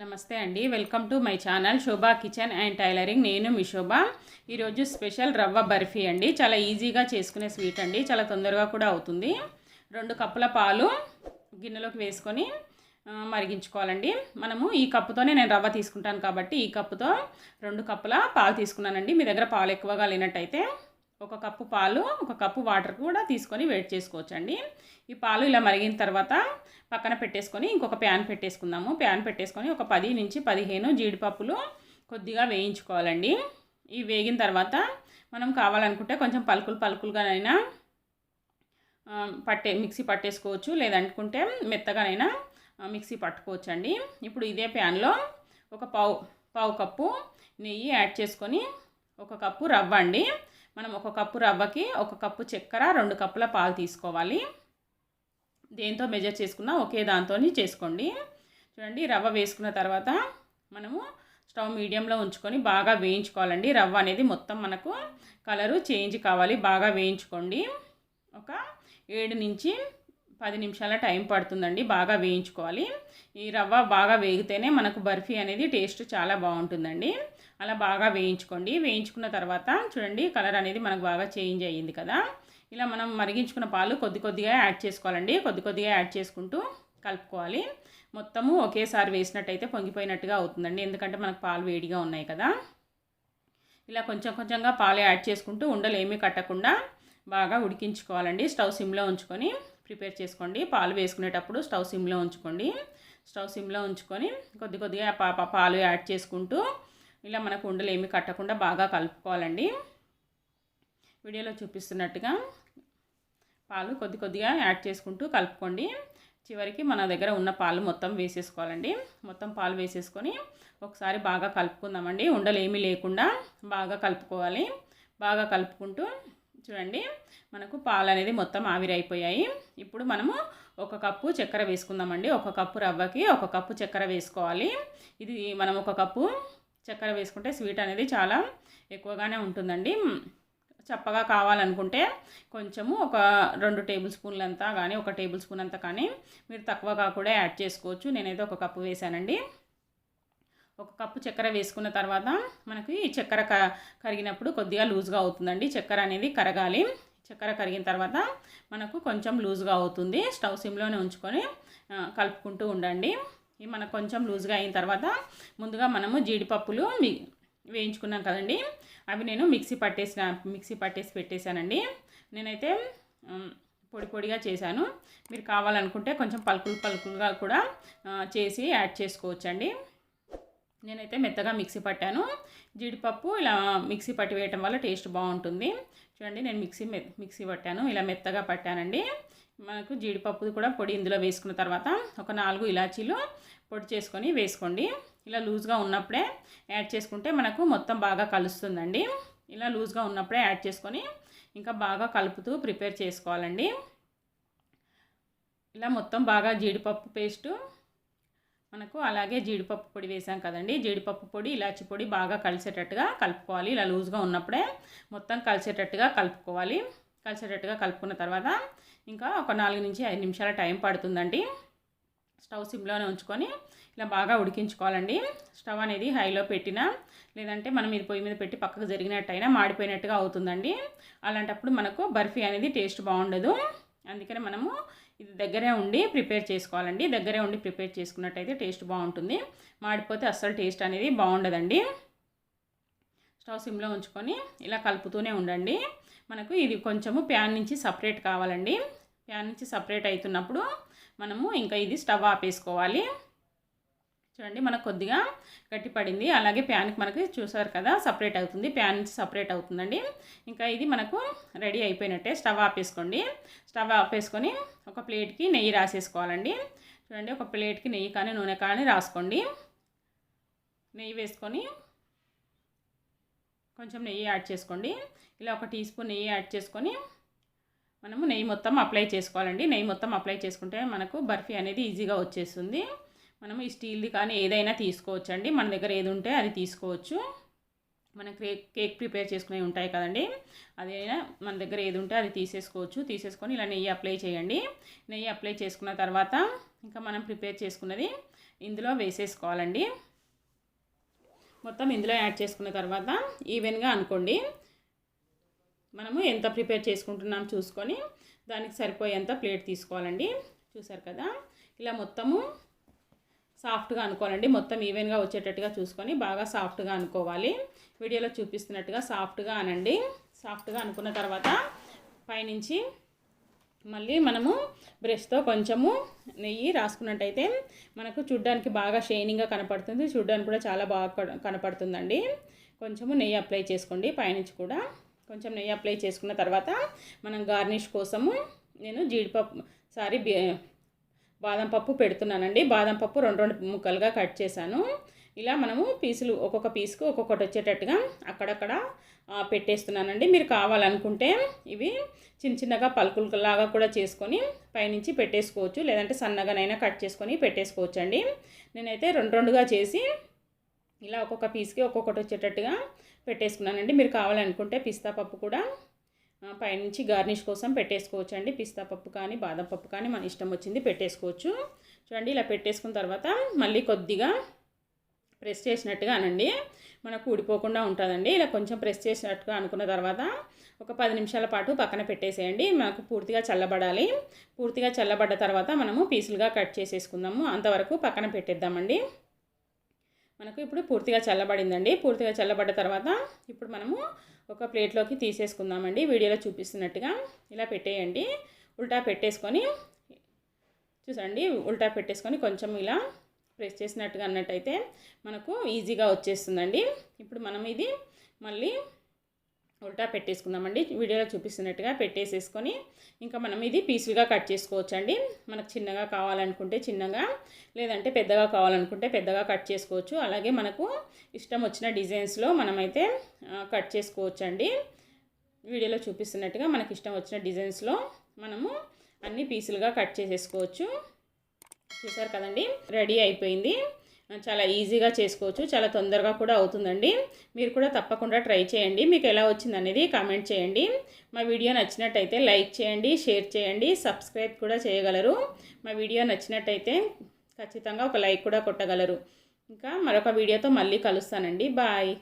నమస్తే అండి, welcome to my channel Shobha kitchen and tailoring. నేను మీ శోభ. ఈరోజు స్పెషల్ రవ్వ బర్ఫీ అండి. చాలా ఈజీగా చేసుకునే స్వీట్ అండి, చాలా తొందరగా కూడా అవుతుంది. 2 కప్పుల పాలు గిన్నెలోకి వేసుకొని మరిగించుకోవాలండి. మనము ఈ కప్పుతోనే నేను రవ్వ తీసుకుంటాను కాబట్టి ఈ కప్పుతో 2 కప్పుల పాలు తీసుకున్నానండి. మీ దగ్గర పాలు ఎక్కువగా లేనట్టయితే 1 కప్పు పాలు 1 కప్పు వాటర్ కూడా తీసుకొని వేడి చేసుకోవచ్చండి. ఈ పాలు ఇలా మరిగిన తర్వాత పక్కన పెట్టేసుకొని ఇంకొక ప్యాన్ పెట్టేసుకుందాము. ప్యాన్ పెట్టేసుకొని ఒక 10 నుంచి 15 జీడిపప్పులు కొద్దిగా వేయించుకోవాలండి. ఇవి వేగిన తర్వాత మనం కావాలనుకుంటే కొంచెం పలుకులుగానైనా మిక్సీ పట్టేసుకోవచ్చు, లేదనుకుంటే మెత్తగానైనా మిక్సీ పట్టుకోవచ్చండి. ఇప్పుడు ఇదే ప్యాన్లో ఒక పావు కప్పు నెయ్యి యాడ్ చేసుకొని 1 కప్పు రవ్వ అండి. మనం 1 కప్పు రవ్వకి 1 కప్పు చక్కెర 2 కప్పుల పాలు తీసుకోవాలి. దేంతో మెజర్ చేసుకున్నా ఒకే దాంతో చేసుకోండి. చూడండి, రవ్వ వేసుకున్న తర్వాత మనము స్టవ్ మీడియంలో ఉంచుకొని బాగా వేయించుకోవాలండి. రవ్వ అనేది మొత్తం మనకు కలరు చేంజ్ కావాలి, బాగా వేయించుకోండి. ఒక 7 నుంచి 10 నిమిషాల టైం పడుతుందండి, బాగా వేయించుకోవాలి. ఈ రవ్వ బాగా వేగితేనే మనకు బర్ఫీ అనేది టేస్ట్ చాలా బాగుంటుందండి. అలా బాగా వేయించుకోండి. వేయించుకున్న తర్వాత చూడండి, కలర్ అనేది మనకు బాగా చేంజ్ అయ్యింది కదా. ఇలా మనం మరిగించుకున్న పాలు కొద్దిగా యాడ్ చేసుకోవాలండి. కొద్దిగా యాడ్ చేసుకుంటూ కలుపుకోవాలి. మొత్తము ఒకేసారి వేసినట్టయితే పొంగిపోయినట్టుగా అవుతుందండి, ఎందుకంటే మనకు పాలు వేడిగా ఉన్నాయి కదా. ఇలా కొంచెంగా పాలు యాడ్ చేసుకుంటూ ఉండలు ఏమీ కట్టకుండా బాగా ఉడికించుకోవాలండి. స్టవ్ సిమ్లో ఉంచుకొని ప్రిపేర్ చేసుకోండి. పాలు వేసుకునేటప్పుడు స్టవ్ సిమ్లో ఉంచుకోండి. స్టవ్ సిమ్లో ఉంచుకొని కొద్దిగా పాలు యాడ్ చేసుకుంటూ ఇలా మనకు ఉండలు ఏమీ కట్టకుండా బాగా కలుపుకోవాలండి. వీడియోలో చూపిస్తున్నట్టుగా పాలు కొద్దిగా యాడ్ చేసుకుంటూ కలుపుకోండి. చివరికి మన దగ్గర ఉన్న పాలు మొత్తం వేసేసుకోవాలండి. మొత్తం పాలు వేసేసుకొని ఒకసారి బాగా కలుపుకుందామండి. ఉండలు ఏమీ లేకుండా బాగా కలుపుకోవాలి. బాగా కలుపుకుంటూ చూడండి, మనకు పాలు అనేది మొత్తం ఆవిరైపోయాయి. ఇప్పుడు మనము 1 కప్పు చక్కెర వేసుకుందామండి. 1 కప్పు రవ్వకి 1 కప్పు చక్కెర వేసుకోవాలి. ఇది మనం 1 కప్పు చక్కెర వేసుకుంటే స్వీట్ అనేది చాలా ఎక్కువగానే ఉంటుందండి. చప్పగా కావాలనుకుంటే కొంచెము ఒక 2 టేబుల్ స్పూన్లు అంతా కానీ 1 టేబుల్ స్పూన్ అంతా కానీ మీరు తక్కువగా కూడా యాడ్ చేసుకోవచ్చు. నేనైతే 1 కప్పు వేసానండి. 1 కప్పు చక్కెర వేసుకున్న తర్వాత మనకి ఈ చక్కెర కరిగినప్పుడు కొద్దిగా లూజ్గా అవుతుందండి. చక్కెర అనేది కరగాలి. చక్కెర కరిగిన తర్వాత మనకు కొంచెం లూజ్గా అవుతుంది. స్టవ్ సిమ్లోనే ఉంచుకొని కలుపుకుంటూ ఉండండి. ఇవి మనకు కొంచెం లూజ్గా అయిన తర్వాత ముందుగా మనము జీడిపప్పులు వేయించుకున్నాం కదండి, అవి నేను మిక్సీ పట్టేసి పెట్టేశానండి. నేనైతే పొడిగా చేశాను. మీరు కావాలనుకుంటే కొంచెం పలుకులుగా కూడా చేసి యాడ్ చేసుకోవచ్చండి. నేనైతే మెత్తగా మిక్సీ పట్టాను. జీడిపప్పు ఇలా మిక్సీ పట్టి వేయటం వల్ల టేస్ట్ బాగుంటుంది. చూడండి, నేను మిక్సీ పట్టాను, ఇలా మెత్తగా పట్టానండి. మనకు జీడిపప్పు కూడా పొడి ఇందులో వేసుకున్న తర్వాత ఒక 4 ఇలాచీలు పొడి చేసుకొని వేసుకోండి. ఇలా లూజ్గా ఉన్నప్పుడే యాడ్ చేసుకుంటే మనకు మొత్తం బాగా కలుస్తుందండి. ఇలా లూజ్గా ఉన్నప్పుడే యాడ్ చేసుకొని ఇంకా బాగా కలుపుతూ ప్రిపేర్ చేసుకోవాలండి. ఇలా మొత్తం బాగా జీడిపప్పు పేస్టు మనకు, అలాగే జీడిపప్పు పొడి వేసాం కదండి, జీడిపప్పు పొడి ఇలాచి పొడి బాగా కలిసేటట్టుగా కలుపుకోవాలి. ఇలా లూజ్గా ఉన్నప్పుడే మొత్తం కలిసేటట్టుగా కలుపుకోవాలి. కలిసేటట్టుగా కలుపుకున్న తర్వాత ఇంకా ఒక 4 నుంచి 5 నిమిషాల టైం పడుతుందండి. స్టవ్ సిమ్లోనే ఉంచుకొని ఇలా బాగా ఉడికించుకోవాలండి. స్టవ్ అనేది హైలో పెట్టినా లేదంటే మనం ఇది పొయ్యి మీద పెట్టి పక్కకు జరిగినట్టయినా మాడిపోయినట్టుగా అవుతుందండి. అలాంటప్పుడు మనకు బర్ఫీ అనేది టేస్ట్ బాగుండదు. అందుకని మనము ఇది దగ్గరే ఉండి ప్రిపేర్ చేసుకోవాలండి. దగ్గరే ఉండి ప్రిపేర్ చేసుకున్నట్టయితే టేస్ట్ బాగుంటుంది. మాడిపోతే అస్సలు టేస్ట్ అనేది బాగుండదండి. స్టవ్ సిమ్లో ఉంచుకొని ఇలా కలుపుతూనే ఉండండి. మనకు ఇది కొంచెము ప్యాన్ నుంచి సపరేట్ కావాలండి. ప్యాన్ నుంచి సపరేట్ అవుతున్నప్పుడు మనము ఇంకా ఇది స్టవ్ ఆపేసుకోవాలి. చూడండి, మనకు కొద్దిగా గట్టి పడింది. అలాగే ప్యాన్కి మనకి చూసారు కదా సపరేట్ అవుతుంది, ప్యాన్ నుంచి సపరేట్ అవుతుందండి. ఇంకా ఇది మనకు రెడీ అయిపోయినట్టే. స్టవ్ ఆపేసుకోండి. స్టవ్ ఆపేసుకొని ఒక ప్లేట్కి నెయ్యి రాసేసుకోవాలండి. చూడండి, ఒక ప్లేట్కి నెయ్యి కానీ నూనె కానీ రాసుకోండి. నెయ్యి వేసుకొని కొంచెం నెయ్యి యాడ్ చేసుకోండి. ఇలా 1 టీ స్పూన్ నెయ్యి యాడ్ చేసుకొని మనము నెయ్యి మొత్తం అప్లై చేసుకోవాలండి. నెయ్యి మొత్తం అప్లై చేసుకుంటే మనకు బర్ఫీ అనేది ఈజీగా వచ్చేస్తుంది. మనము ఈ స్టీల్ది కానీ ఏదైనా తీసుకోవచ్చండి. మన దగ్గర ఏది ఉంటే అది తీసుకోవచ్చు. మనం కేక్ ప్రిపేర్ చేసుకునే ఉంటాయి కదండి, అదైనా మన దగ్గర ఏది ఉంటే అది తీసేసుకోవచ్చు. తీసేసుకొని ఇలా నెయ్యి అప్లై చేయండి. నెయ్యి అప్లై చేసుకున్న తర్వాత ఇంకా మనం ప్రిపేర్ చేసుకున్నది ఇందులో వేసేసుకోవాలండి. మొత్తం ఇందులో యాడ్ చేసుకున్న తర్వాత ఈవెన్గా అనుకోండి. మనము ఎంత ప్రిపేర్ చేసుకుంటున్నాం చూసుకొని దానికి సరిపోయేంత ప్లేట్ తీసుకోవాలండి. చూసారు కదా, ఇలా మొత్తము సాఫ్ట్గా అనుకోవాలండి. మొత్తం ఈవెన్గా వచ్చేటట్టుగా చూసుకొని బాగా సాఫ్ట్గా అనుకోవాలి. వీడియోలో చూపిస్తున్నట్టుగా సాఫ్ట్గా అనండి. సాఫ్ట్గా అనుకున్న తర్వాత పైనుంచి మళ్ళీ మనము బ్రష్తో కొంచెము నెయ్యి రాసుకున్నట్టయితే మనకు చూడ్డానికి బాగా షైనింగ్గా కనపడుతుంది. చూడ్డానికి కూడా చాలా బాగా కనపడుతుందండి. కొంచెము నెయ్యి అప్లై చేసుకోండి. పైనుంచి కూడా కొంచెం నెయ్యి అప్లై చేసుకున్న తర్వాత మనం గార్నిష్ కోసము నేను బాదం పప్పు పెడుతున్నానండి. బాదం పప్పు 2 ముక్కలుగా కట్ చేశాను. ఇలా మనము పీసులు ఒక్కొక్క పీస్కు ఒక్కొక్కటి వచ్చేటట్టుగా అక్కడక్కడ పెట్టేస్తున్నానండి. మీరు కావాలనుకుంటే ఇవి చిన్నగా పలుకులలాగా కూడా చేసుకొని పైనుంచి పెట్టేసుకోవచ్చు, లేదంటే సన్నగానైనా కట్ చేసుకొని పెట్టేసుకోవచ్చు అండి. నేనైతే 2గా చేసి ఇలా ఒక్కొక్క పీస్కి ఒక్కొక్కటి వచ్చేటట్టుగా పెట్టేసుకున్నానండి. మీరు కావాలనుకుంటే పిస్తా పప్పు కూడా పైనుంచి గార్నిష్ కోసం పెట్టేసుకోవచ్చు అండి. పిస్తా పప్పు కానీ బాదం పప్పు కానీ మన ఇష్టం వచ్చింది పెట్టేసుకోవచ్చు. చూడండి, ఇలా పెట్టేసుకున్న తర్వాత మళ్ళీ కొద్దిగా ప్రెస్ చేసినట్టుగా అనండి, మనకు ఊడిపోకుండా ఉంటుందండి. ఇలా కొంచెం ప్రెస్ చేసినట్టుగా అనుకున్న తర్వాత ఒక 10 నిమిషాల పాటు పక్కన పెట్టేసేయండి. మనకు పూర్తిగా చల్లబడాలి. పూర్తిగా చల్లబడ్డ తర్వాత మనము పీసులుగా కట్ చేసేసుకుందాము. అంతవరకు పక్కన పెట్టేద్దామండి. మనకు ఇప్పుడు పూర్తిగా చల్లబడిందండి. పూర్తిగా చల్లబడ్డ తర్వాత ఇప్పుడు మనము ఒక ప్లేట్లోకి తీసేసుకుందామండి. వీడియోలో చూపిస్తున్నట్టుగా ఇలా పెట్టేయండి. ఉల్టా పెట్టేసుకొని చూసండి, ఉల్టా పెట్టేసుకొని కొంచెం ఇలా ప్రెస్ చేసినట్టుగా అన్నట్టయితే మనకు ఈజీగా వచ్చేస్తుందండి. ఇప్పుడు మనం ఇది మళ్ళీ ఉల్టా పెట్టేసుకుందామండి. వీడియోలో చూపిస్తున్నట్టుగా పెట్టేసేసుకొని ఇంకా మనం ఇది పీసులుగా కట్ చేసుకోవచ్చండి. మనకు చిన్నగా కావాలనుకుంటే చిన్నగా, లేదంటే పెద్దగా కావాలనుకుంటే పెద్దగా కట్ చేసుకోవచ్చు. అలాగే మనకు ఇష్టం వచ్చిన డిజైన్స్లో మనమైతే కట్ చేసుకోవచ్చండి. వీడియోలో చూపిస్తున్నట్టుగా మనకి ఇష్టం వచ్చిన డిజైన్స్లో మనము అన్ని పీసులుగా కట్ చేసేసుకోవచ్చు. చూసారు కదండి, రెడీ అయిపోయింది. చాలా ఈజీగా చేసుకోవచ్చు, చాలా తొందరగా కూడా అవుతుందండి. మీరు కూడా తప్పకుండా ట్రై చేయండి. మీకు ఎలా వచ్చింది అనేది కామెంట్ చేయండి. మా వీడియో నచ్చినట్టయితే లైక్ చేయండి, షేర్ చేయండి, సబ్స్క్రైబ్ కూడా చేయగలరు. మా వీడియో నచ్చినట్టయితే ఖచ్చితంగా ఒక లైక్ కూడా కొట్టగలరు. ఇంకా మరొక వీడియోతో మళ్ళీ కలుస్తానండి. బాయ్.